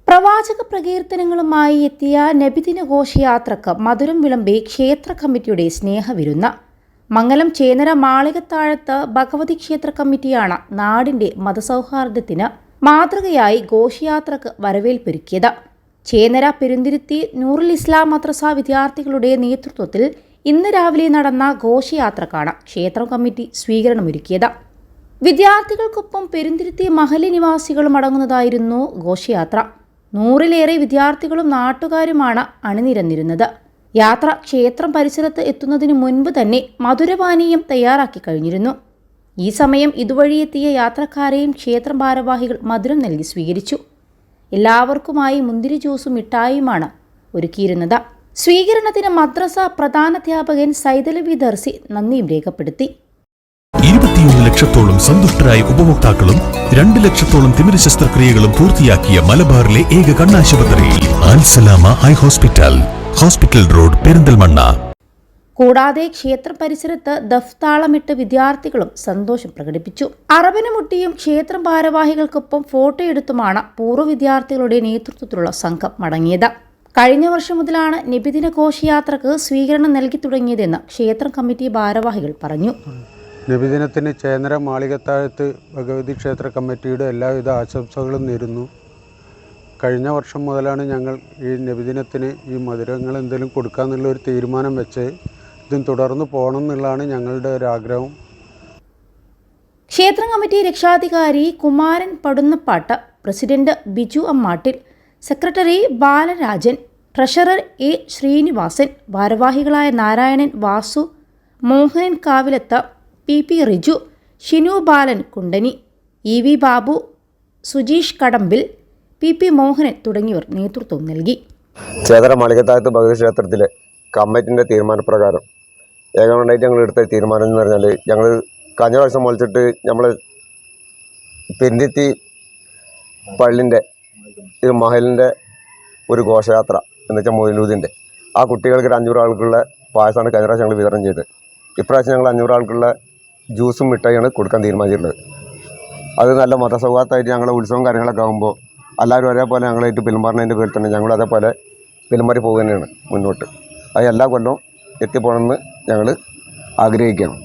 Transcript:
പ്രവാചക പ്രകീർത്തനങ്ങളുമായി എത്തിയ നബിദിന ഘോഷയാത്രക്ക് മധുരം വിളമ്പി ക്ഷേത്ര കമ്മിറ്റിയുടെ സ്നേഹവിരുന്ന്. മംഗലം ചേനര മാളികത്താഴത്ത് ഭഗവതി ക്ഷേത്ര കമ്മിറ്റിയാണ് നാടിന്റെ മതസൗഹാർദ്ദത്തിന് മാതൃകയായി ഘോഷയാത്രക്ക് വരവേൽപ്പൊരുക്കിയത്. ചേനര പെരുന്തിരുത്തി നൂറുൽ ഇസ്ലാം മദ്രസ വിദ്യാർത്ഥികളുടെ നേതൃത്വത്തിൽ ഇന്ന് രാവിലെ നടന്ന ഘോഷയാത്രക്കാണ് ക്ഷേത്രം കമ്മിറ്റി സ്വീകരണമൊരുക്കിയത്. വിദ്യാർത്ഥികൾക്കൊപ്പം പെരുന്തിരുത്തി മഹല്ല് നിവാസികളും അടങ്ങുന്നതായിരുന്നു ഘോഷയാത്ര. 100-ലേറെ വിദ്യാർത്ഥികളും നാട്ടുകാരുമാണ് അണിനിരന്നിരുന്നത്. യാത്ര ക്ഷേത്രം പരിസരത്ത് എത്തുന്നതിന് മുൻപ് തന്നെ മധുരപാനീയം തയ്യാറാക്കി കഴിഞ്ഞിരുന്നു. ഈ സമയം ഇതുവഴിയെത്തിയ യാത്രക്കാരെയും ക്ഷേത്രം ഭാരവാഹികൾ മധുരം നൽകി സ്വീകരിച്ചു. എല്ലാവർക്കുമായി മുന്തിരി ജ്യൂസും മിഠായിയുമാണ് ഒരുക്കിയിരുന്നത്. സ്വീകരണത്തിന് മദ്രസ പ്രധാനാധ്യാപകൻ സൈദലവി ദർസി നന്ദിയും രേഖപ്പെടുത്തി. 21 ലക്ഷത്തോളം സന്തുഷ്ടരായ ഉപഭോക്താക്കളും 2 ലക്ഷത്തോളം തിമിര ശസ്ത്രക്രിയകളും പൂർത്തിയാക്കിയ മലബാറിലെ ഏക കണ്ണാശുപത്രി Al Salama high hospital, hospital road, Perinthalmanna. കൂടാതെ ക്ഷേത്രം പരിസരത്ത് ദഫ്താളമിട്ട് വിദ്യാർത്ഥികളും സന്തോഷം പ്രകടിപ്പിച്ചു. അറബനമുട്ടിയും ക്ഷേത്രം ഭാരവാഹികൾക്കൊപ്പം ഫോട്ടോ എടുത്തുമാണ് പൂർവ്വ വിദ്യാർത്ഥികളുടെ നേതൃത്വത്തിലുള്ള സംഘം മടങ്ങിയത്. കഴിഞ്ഞ വർഷം മുതലാണ് നബിദിന ഘോഷയാത്രക്ക് സ്വീകരണം നൽകി തുടങ്ങിയതെന്ന് ക്ഷേത്രം കമ്മിറ്റി ഭാരവാഹികൾ പറഞ്ഞു. നബിദിനത്തിന് ചേനര മാളികത്താഴത്ത് ഭഗവതി ക്ഷേത്ര കമ്മിറ്റിയുടെ എല്ലാവിധ ആശംസകളും നേരുന്നു. കഴിഞ്ഞ വർഷം മുതലാണ് ഞങ്ങൾ ഈ നബിദിനത്തിന് ഈ മധുരങ്ങൾ എന്തെങ്കിലും കൊടുക്കാമെന്നുള്ളൊരു തീരുമാനം വെച്ച് ഇതും തുടർന്ന് പോകണം എന്നുള്ളതാണ് ഞങ്ങളുടെ ഒരു ആഗ്രഹം. ക്ഷേത്രം കമ്മിറ്റി രക്ഷാധികാരി Kumaran Padunnappattu, president Biju Ammattil, secretary Balarajan, treasurer A Sreenivasan, ഭാരവാഹികളായ Narayanan, Vasu, Mohanan Kavilath, P Riju, Shinu Balan Kundani, E Babu, Sujeesh Kadampil, P Mohanan തുടങ്ങിയവർ നേതൃത്വം നൽകി. ചേതര മാളികത്താഴത്ത് ഭഗവതി ക്ഷേത്രത്തിലെ കമ്മിറ്റിൻ്റെ തീരുമാനപ്രകാരം ഏകമണ്ടായിട്ട് ഞങ്ങൾ എടുത്ത തീരുമാനം എന്ന് പറഞ്ഞാൽ, ഞങ്ങൾ കഴിഞ്ഞ വർഷം മുളിച്ചിട്ട് നമ്മൾ പെരിന്തിരുത്തി പള്ളിൻ്റെ മഹലിൻ്റെ ഒരു ഘോഷയാത്ര എന്ന് വെച്ചാൽ മൊയ്ലൂദിൻ്റെ ആ കുട്ടികൾക്ക് 500 ആൾക്കുള്ള പായസമാണ് കഴിഞ്ഞ പ്രാവശ്യം ഞങ്ങൾ വിതരണം ചെയ്തത്. ഇപ്രാവശ്യം ഞങ്ങൾ 500 ആൾക്കുള്ള ജ്യൂസും മിഠായിയാണ് കൊടുക്കാൻ തീരുമാനിച്ചിട്ടുള്ളത്. അത് നല്ല മതസൗഹാർദ്ദമായിട്ട് ഞങ്ങളുടെ ഉത്സവം കാര്യങ്ങളൊക്കെ ആകുമ്പോൾ എല്ലാവരും ഒരേപോലെ ഞങ്ങളായിട്ട് പെരുമാറുന്നതിൻ്റെ പേരിൽ തന്നെ ഞങ്ങൾ അതേപോലെ പെരുമാറി പോകുന്നതാണ് മുന്നോട്ട്. അത് എല്ലാ കൊല്ലവും എത്തിപ്പോകണമെന്ന് ഞങ്ങൾ ആഗ്രഹിക്കുകയാണ്.